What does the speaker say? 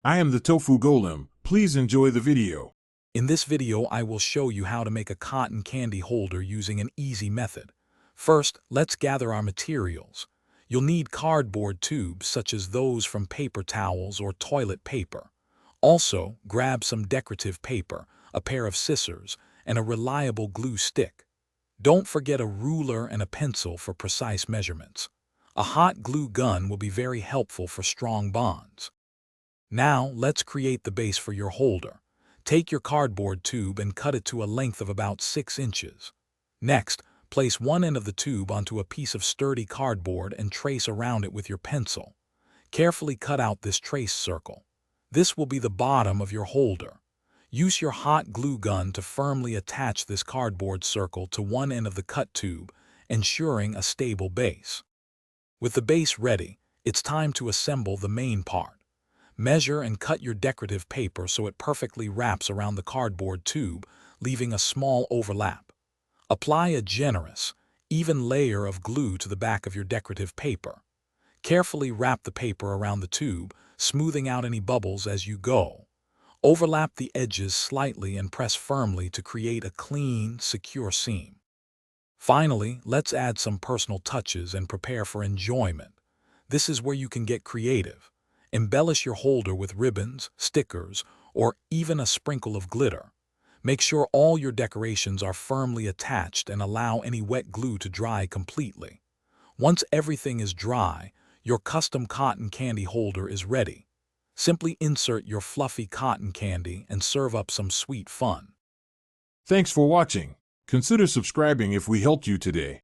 I am the Tofu Golem. Please enjoy the video. In this video, I will show you how to make a cotton candy holder using an easy method. First, let's gather our materials. You'll need cardboard tubes such as those from paper towels or toilet paper. Also, grab some decorative paper, a pair of scissors, and a reliable glue stick. Don't forget a ruler and a pencil for precise measurements. A hot glue gun will be very helpful for strong bonds. Now, let's create the base for your holder. Take your cardboard tube and cut it to a length of about 6 inches. Next, place one end of the tube onto a piece of sturdy cardboard and trace around it with your pencil. Carefully cut out this trace circle. This will be the bottom of your holder. Use your hot glue gun to firmly attach this cardboard circle to one end of the cut tube, ensuring a stable base. With the base ready, it's time to assemble the main part. Measure and cut your decorative paper so it perfectly wraps around the cardboard tube, leaving a small overlap. Apply a generous, even layer of glue to the back of your decorative paper. Carefully wrap the paper around the tube, smoothing out any bubbles as you go. Overlap the edges slightly and press firmly to create a clean, secure seam. Finally, let's add some personal touches and prepare for enjoyment. This is where you can get creative. Embellish your holder with ribbons, stickers, or even a sprinkle of glitter. Make sure all your decorations are firmly attached and allow any wet glue to dry completely. Once everything is dry, your custom cotton candy holder is ready. Simply insert your fluffy cotton candy and serve up some sweet fun. Thanks for watching. Consider subscribing if we helped you today.